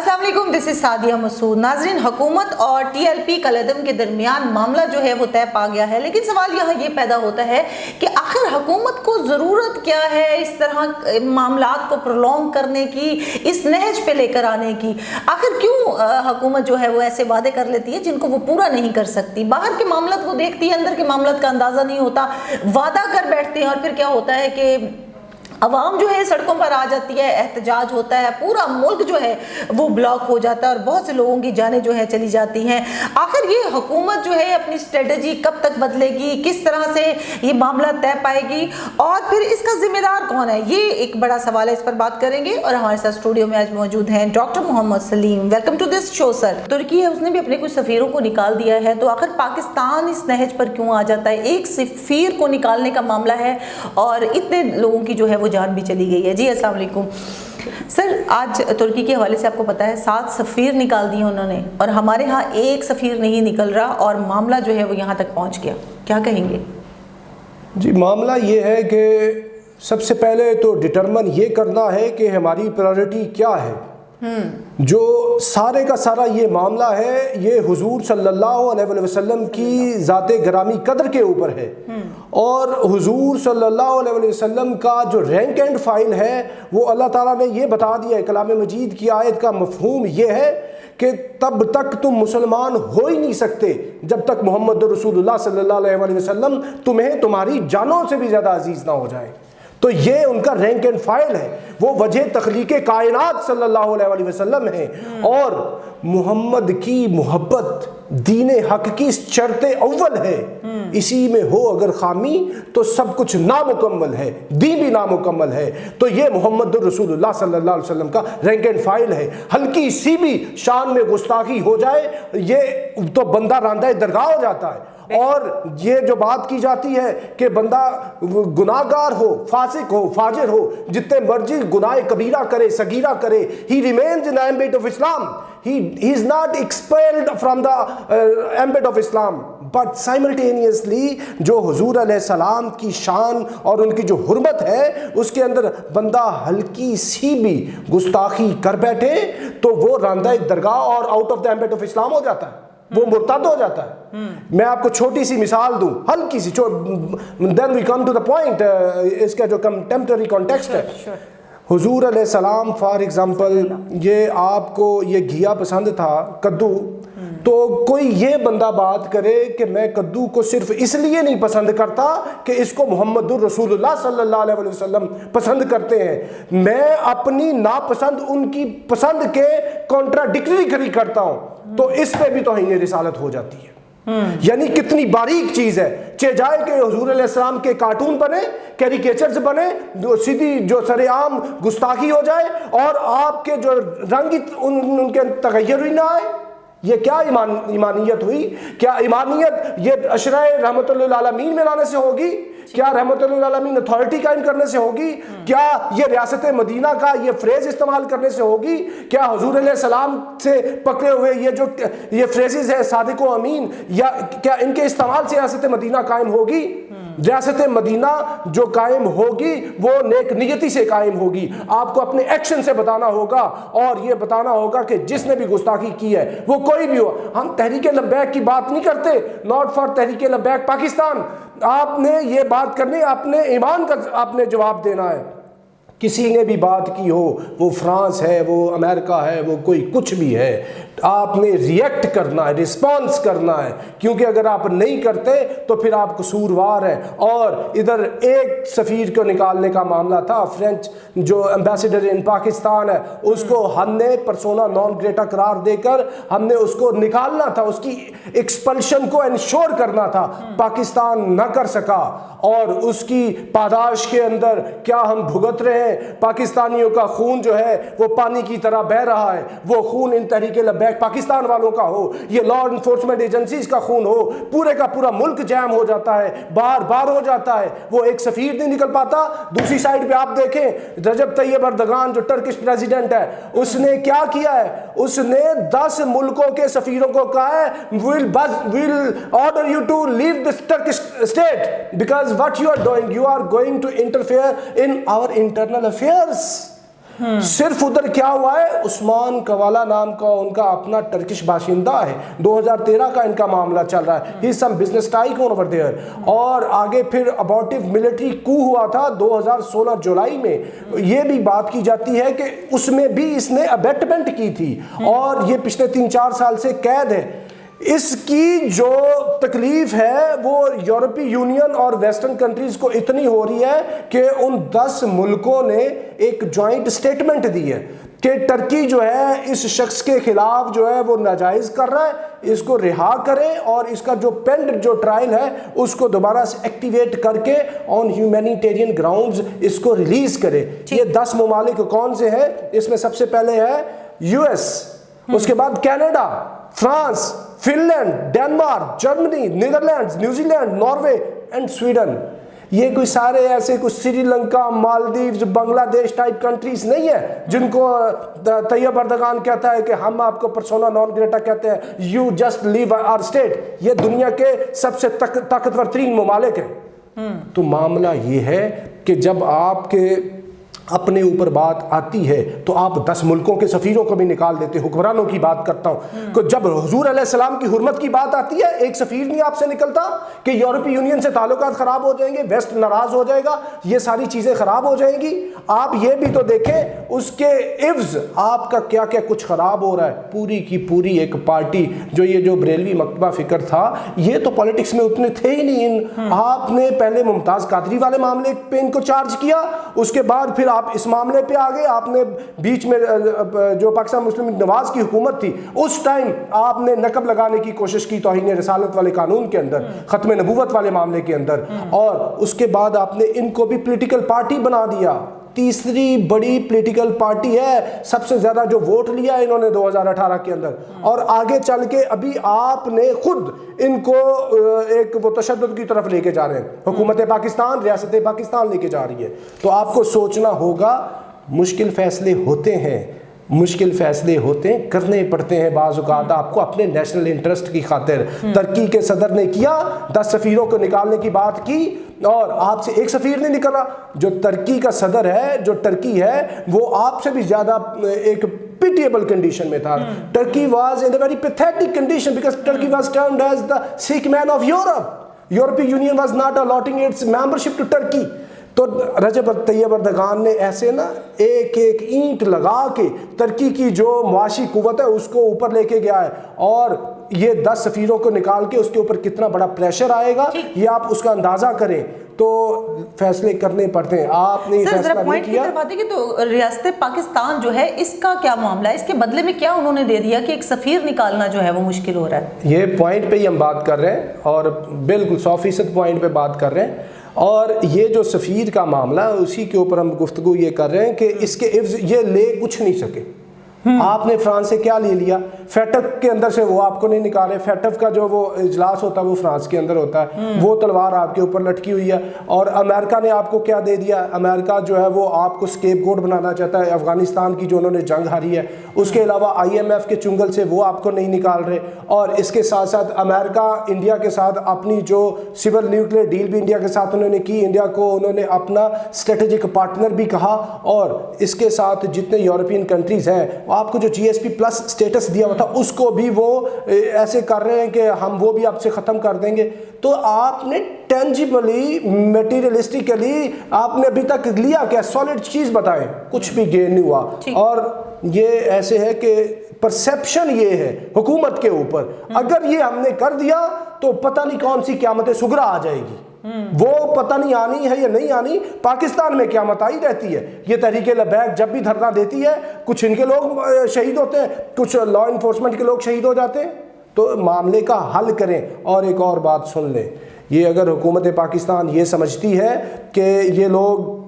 السلام علیکم، دس از سعدیہ مسعود۔ ناظرین، حکومت اور ٹی ایل پی کالعدم کے درمیان معاملہ جو ہے وہ طے پا گیا ہے، لیکن سوال یہاں یہ پیدا ہوتا ہے کہ آخر حکومت کو ضرورت کیا ہے اس طرح معاملات کو پرولونگ کرنے کی، اس نہج پہ لے کر آنے کی؟ آخر کیوں حکومت جو ہے وہ ایسے وعدے کر لیتی ہے جن کو وہ پورا نہیں کر سکتی؟ باہر کے معاملات وہ دیکھتی ہے، اندر کے معاملات کا اندازہ نہیں ہوتا، وعدہ کر بیٹھتے ہیں اور پھر کیا ہوتا ہے کہ عوام جو ہے سڑکوں پر آ جاتی ہے، احتجاج ہوتا ہے، پورا ملک جو ہے وہ بلاک ہو جاتا ہے اور بہت سے لوگوں کی جانیں جو ہے چلی جاتی ہیں۔ آخر یہ حکومت جو ہے اپنی اسٹریٹجی کب تک بدلے گی، کس طرح سے یہ معاملہ طے پائے گی، اور پھر اس کا ذمہ دار کون ہے؟ یہ ایک بڑا سوال ہے، اس پر بات کریں گے۔ اور ہمارے ساتھ اسٹوڈیو میں آج موجود ہیں doctor Muhammad Salim. Welcome to this show sir. ترکی ہے، اس نے بھی اپنے کچھ سفیروں کو نکال دیا ہے، تو آخر پاکستان اس نہج پر کیوں آ جاتا ہے؟ ایک سفیر کو نکالنے کا معاملہ ہے اور اتنے لوگوں کی جو ہے وہ جان بھی چلی گئی ہے۔ جی السلام علیکم سر، آج ترکی کے حوالے سے آپ کو پتا ہے 7 سفیر نکال دیے انہوں نے، اور ہمارے ہاں ایک سفیر نہیں نکل رہا اور معاملہ جو ہے وہ یہاں تک پہنچ گیا، کیا کہیں گے؟ جی، معاملہ یہ ہے کہ سب سے پہلے تو ڈٹرمن یہ کرنا ہے کہ ہماری پرائورٹی کیا ہے۔ جو سارے کا سارا یہ معاملہ ہے، یہ حضور صلی اللہ علیہ وسلم کی ذات گرامی قدر کے اوپر ہے، اور حضور صلی اللہ علیہ وسلم کا جو رینک اینڈ فائل ہے وہ اللہ تعالیٰ نے یہ بتا دیا ہے۔ کلام مجید کی آیت کا مفہوم یہ ہے کہ تب تک تم مسلمان ہو ہی نہیں سکتے جب تک محمد رسول اللہ صلی اللہ علیہ وسلم تمہیں تمہاری جانوں سے بھی زیادہ عزیز نہ ہو جائے۔ تو یہ ان کا رینک اینڈ فائل ہے، وہ وجہ تخلیق کائنات صلی اللہ علیہ وسلم ہے، اور محمد کی محبت دین حق کی شرط اول ہے۔ اسی میں ہو اگر خامی تو سب کچھ نامکمل ہے، دین بھی نامکمل ہے۔ تو یہ محمد رسول اللہ صلی اللہ علیہ وسلم کا رینک اینڈ فائل ہے۔ ہلکی سی بھی شان میں گستاخی ہو جائے یہ تو بندہ راندہ درگاہ ہو جاتا ہے۔ اور یہ جو بات کی جاتی ہے کہ بندہ گناہ گار ہو، فاسق ہو، فاجر ہو، جتنے مرضی گناہ کبیرہ کرے، صغیرہ کرے، he remains in the ambit of Islam. He is not expelled from the ambit of Islam. But simultaneously جو حضور علیہ السلام کی شان اور ان کی جو حرمت ہے اس کے اندر بندہ ہلکی سی بھی گستاخی کر بیٹھے تو وہ راندہ درگاہ اور out of the ambit of اسلام ہو جاتا ہے، وہ مرتد ہو جاتا ہے۔ میں آپ کو چھوٹی سی مثال دوں، ہلکی سی، then we come to the point، اس کا جو contemporary context ہے۔ حضور علیہ السلام فار ایگزامپل، یہ آپ کو یہ گھیا پسند تھا، کدو، تو کوئی یہ بندہ بات کرے کہ میں کدو کو صرف اس لیے نہیں پسند کرتا کہ اس کو محمد الرسول اللہ صلی اللہ علیہ وسلم پسند کرتے ہیں، میں اپنی ناپسند ان کی پسند کے کانٹراڈکٹری کری کرتا ہوں، تو اس پہ بھی توہین رسالت ہو جاتی ہے۔ یعنی کتنی باریک چیز ہے، چہ جائے کہ حضور علیہ السلام کے کارٹون بنے، کیریکیچرز بنے، سیدھی جو سر عام گستاخی ہو جائے، اور آپ کے جو رنگ ان کے تغیر ہی نہ آئے۔ یہ کیا ایمانیت ہوئی؟ کیا ایمانیت یہ عشرہ رحمت للعالمین میں لانے سے ہوگی؟ کیا رحمت للعالمین اتھارٹی قائم کرنے سے ہوگی؟ کیا یہ ریاست مدینہ کا یہ فریز استعمال کرنے سے ہوگی؟ کیا حضور علیہ السلام سے پکڑے ہوئے یہ فریزز ہے صادق و امین، یا کیا ان کے استعمال سے ریاست مدینہ قائم ہوگی؟ ریاست مدینہ جو قائم ہوگی وہ نیک نیتی سے قائم ہوگی۔ آپ کو اپنے ایکشن سے بتانا ہوگا، اور یہ بتانا ہوگا کہ جس نے بھی گستاخی کی ہے وہ کوئی بھی ہو۔ ہم تحریک لبیک کی بات نہیں کرتے، ناٹ فار تحریک لبیک پاکستان۔ آپ نے یہ بات کرنی، اپنے ایمان کا آپ نے جواب دینا ہے۔ کسی نے بھی بات کی ہو، وہ فرانس ہے، وہ امریکہ ہے، وہ کوئی کچھ بھی ہے، آپ نے ریئیکٹ کرنا ہے، رسپانس کرنا ہے، کیونکہ اگر آپ نہیں کرتے تو پھر آپ قصوروار ہیں۔ اور ادھر ایک سفیر کو نکالنے کا معاملہ تھا، فرینچ جو ایمبیسڈر ان پاکستان ہے، اس کو ہم نے پرسونا نان گریٹا قرار دے کر ہم نے اس کو نکالنا تھا، اس کی ایکسپلشن کو انشور کرنا تھا، پاکستان نہ کر سکا، اور اس کی پاداش کے اندر کیا ہم بھگت رہے ہیں؟ پاکستانیوں کا خون جو ہے وہ پانی کی طرح بہہ رہا ہے، وہ خون ان تحریک لبیک پاکستان والوں کا ہو، یہ لا انفورسمنٹ ایجنسیز کا خون ہو، پورے کا پورا ملک جام ہو جاتا ہے، بار بار ہو جاتا ہے، وہ ایک سفیر نہیں نکل پاتا۔ دوسری سائڈ پہ آپ دیکھیں رجب طیب اردگان جو ٹرکش پریزیڈنٹ ہے، اس نے کیا کیا ہے؟ اس نے 10 ملکوں کے سفیروں کو کہا ہے we'll order you to leave this Turkish state because what you are doing, you are going to interfere in our internal affairs. صرف ادھر کیا ہوا ہے, عثمان کوالا نام کا ان کا اپنا ٹرکش باشندہ ہے, 2013 کا ان کا معاملہ چل رہا ہے, he some business tycoon over there. اور آگے پھر اباٹیو ملٹری کو ہوا تھا 2016 جولائی میں, یہ بھی بات کی جاتی ہے کہ اس میں بھی اس نے ابیٹمنٹ کی تھی, اور یہ پچھلے 3-4 سال سے قید ہے. اس کی جو تکلیف ہے وہ یورپی یونین اور ویسٹرن کنٹریز کو اتنی ہو رہی ہے کہ ان 10 ملکوں نے ایک جوائنٹ سٹیٹمنٹ دی ہے کہ ٹرکی جو ہے اس شخص کے خلاف جو ہے وہ ناجائز کر رہا ہے, اس کو رہا کرے اور اس کا جو پینڈ جو ٹرائل ہے اس کو دوبارہ سے ایکٹیویٹ کر کے آن ہیومینیٹیرین گراؤنڈز اس کو ریلیز کرے. یہ 10 ممالک کون سے ہیں؟ اس میں سب سے پہلے ہے یو ایس, اس کے بعد Canada, France, Finland, Denmark, Germany, Netherlands, New Zealand, Norway and Sweden. یہ کوئی سارے ایسے کوئی سری لنکا, مالدیوز, بنگلہ دیش ٹائپ کنٹریز نہیں ہے جن کو طیب اردگان کہتا ہے کہ ہم آپ کو پرسونا نان گریٹا کہتے ہیں, you just leave our state. یہ دنیا کے سب سے طاقتور ترین ممالک ہیں. تو معاملہ یہ ہے کہ جب آپ کے اپنے اوپر بات آتی ہے تو آپ 10 ملکوں کے سفیروں کو بھی نکال دیتے. حکمرانوں کی بات کرتا ہوں کہ جب حضور علیہ السلام کی حرمت کی بات آتی ہے ایک سفیر نہیں آپ سے نکلتا کہ یورپی یونین سے تعلقات خراب ہو جائیں گے, ویسٹ ناراض ہو جائے گا, یہ ساری چیزیں خراب ہو جائیں گی. آپ یہ بھی تو دیکھیں اس کے عوض آپ کا کیا کیا کچھ خراب ہو رہا ہے. پوری کی پوری ایک پارٹی جو بریلوی مکتبہ فکر تھا, یہ تو پالیٹکس میں اتنے تھے ہی نہیں. آپ نے پہلے ممتاز قادری والے معاملے پہ ان کو چارج کیا, اس کے بعد پھر آپ اس معاملے پہ آگے آپ نے بیچ میں جو پاکستان مسلم نواز کی حکومت تھی اس ٹائم آپ نے نقب لگانے کی کوشش کی توہین رسالت والے قانون کے اندر, ختم نبوت والے معاملے کے اندر, اور اس کے بعد آپ نے ان کو بھی پولیٹیکل پارٹی بنا دیا. تیسری بڑی پولیٹیکل پارٹی ہے, سب سے زیادہ جو ووٹ لیا انہوں نے 2018 کے اندر, اور آگے چل کے ابھی آپ نے خود ان کو ایک وہ تشدد کی طرف لے کے جا رہے ہیں. حکومت پاکستان, ریاست پاکستان لے کے جا رہی ہے. تو آپ کو سوچنا ہوگا, مشکل فیصلے ہوتے ہیں, مشکل فیصلے ہوتے ہیں, کرنے پڑتے ہیں بعض اوقات آپ کو اپنے نیشنل انٹرسٹ کی خاطر. ترکی کے صدر نے کیا, 10 سفیروں کو نکالنے کی بات کی, اور آپ سے ایک سفیر نہیں نکلا. جو ترکی کا صدر ہے, جو ٹرکی ہے, وہ آپ سے بھی زیادہ ایک pitiable condition میں تھا. Turkey was in a very pathetic condition because Turkey was termed as the sick man of Europe. European Union was not allotting its membership to Turkey. تو رجب طیب اردگان نے ایسے نا ایک ایک اینٹ لگا کے ترکی کی جو معاشی قوت ہے اس کو اوپر لے کے گیا ہے, اور یہ 10 سفیروں کو نکال کے اس کے اوپر کتنا بڑا پریشر آئے گا یہ آپ اس کا اندازہ کریں. تو فیصلے کرنے پڑتے ہیں. آپ نے فیصلہ نہیں کیا. تو ریاست پاکستان جو ہے اس کا کیا معاملہ ہے, اس کے بدلے میں کیا انہوں نے دے دیا کہ ایک سفیر نکالنا جو ہے وہ مشکل ہو رہا ہے؟ یہ پوائنٹ پہ ہی ہم بات کر رہے ہیں, اور بالکل 100% پوائنٹ پہ بات کر رہے ہیں. اور یہ جو سفیر کا معاملہ ہے اسی کے اوپر ہم گفتگو یہ کر رہے ہیں کہ اس کے عوض یہ لے کچھ نہیں سکے. آپ نے فرانس سے کیا لے لیا؟ فیٹف کے اندر سے وہ آپ کو نہیں نکالے. فیٹف کا جو وہ اجلاس ہوتا ہے وہ فرانس کے اندر ہوتا ہے, وہ تلوار آپ کے اوپر لٹکی ہوئی ہے. اور امریکہ نے آپ کو کیا دے دیا؟ امریکہ جو ہے وہ آپ کو اسکیپ گوٹ بنانا چاہتا ہے افغانستان کی جو انہوں نے جنگ ہاری ہے. اس کے علاوہ IMF کے چنگل سے وہ آپ کو نہیں نکال رہے. اور اس کے ساتھ ساتھ امریکہ انڈیا کے ساتھ اپنی جو سول نیوکلیئر ڈیل بھی انڈیا کے ساتھ انہوں نے کی, انڈیا کو انہوں نے اپنا اسٹریٹجک پارٹنر بھی کہا. اور اس کے ساتھ جتنے یورپین کنٹریز ہیں آپ کو جو GSP پلس سٹیٹس دیا ہوا تھا اس کو بھی وہ ایسے کر رہے ہیں کہ ہم وہ بھی آپ سے ختم کر دیں گے. تو آپ نے ٹینجیبلی میٹیریلسٹکلی آپ نے ابھی تک لیا کیا؟ سالڈ چیز بتائیں. کچھ بھی گین نہیں ہوا. اور یہ ایسے ہے کہ پرسیپشن یہ ہے حکومت کے اوپر, اگر یہ ہم نے کر دیا تو پتہ نہیں کون سی قیامت صغریٰ آ جائے گی. وہ پتہ نہیں آنی ہے یا نہیں آنی. پاکستان میں قیامت آئی رہتی ہے. یہ تحریک لبیک جب بھی دھرنا دیتی ہے کچھ ان کے لوگ شہید ہوتے ہیں, کچھ لا انفورسمنٹ کے لوگ شہید ہو جاتے ہیں. تو معاملے کا حل کریں. اور ایک اور بات سن لیں, یہ اگر حکومت پاکستان یہ سمجھتی ہے کہ یہ لوگ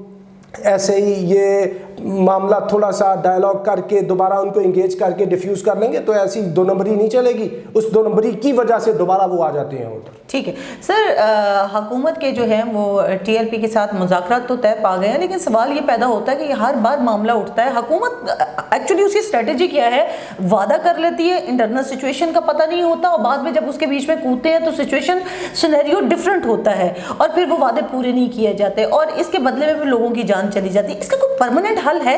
ایسے ہی یہ معاملہ تھوڑا سا ڈائلاگ کر کے دوبارہ ان کو انگیج کر کے ڈیفیوز کر لیں گے تو ایسی 2 نمبری نہیں چلے گی. اس 2 نمبری کی وجہ سے دوبارہ وہ آ جاتے ہیں ادھر. ٹھیک ہے سر, حکومت کے جو ہیں وہ TLP کے ساتھ مذاکرات تو طے پا گئے ہیں, لیکن سوال یہ پیدا ہوتا ہے کہ ہر بار معاملہ اٹھتا ہے. حکومت ایکچولی اس کی اسٹریٹجی کیا ہے؟ وعدہ کر لیتی ہے, انٹرنل سچویشن کا پتہ نہیں ہوتا, اور بعد میں جب اس کے بیچ میں کودتے ہیں تو سچویشن سینیریو ڈفرینٹ ہوتا ہے, اور پھر وہ وعدے پورے نہیں کیے جاتے, اور اس کے بدلے میں بھی لوگوں کی جان چلی جاتی ہے. اس کا کوئی پرماننٹ حل ہے؟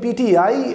PTI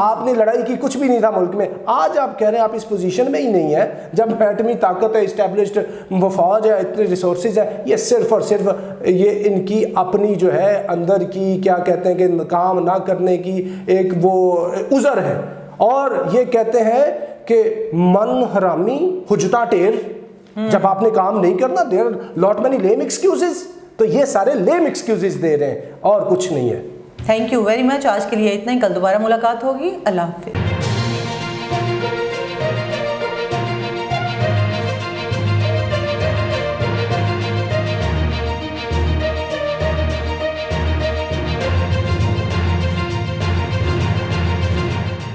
آپ نے لڑائی کی کچھ بھی نہیں تھا ملک میں. آج آپ کہہ رہے ہیں آپ اس پوزیشن میں ہی نہیں ہیں جب ایٹمی طاقت ہے, اسٹیبلشڈ فوج ہے, اتنے ریسورسز ہیں. یہ صرف اور صرف یہ ان کی اپنی جو ہے اندر کی کیا کہتے ہیں کہ کام نہ کرنے کی ایک وہ عذر ہے. اور یہ کہتے ہیں کہ من حرامی حجتہ ٹیر, جب آپ نے کام نہیں کرنا دیر لاٹ مینی لیم ایکسکیوزز. تو یہ سارے لیم ایکسکیوزز دے رہے ہیں اور کچھ نہیں ہے. Thank you very much. آج کے لیے اتنا ہی, کل دوبارہ ملاقات ہوگی. اللہ حافظ.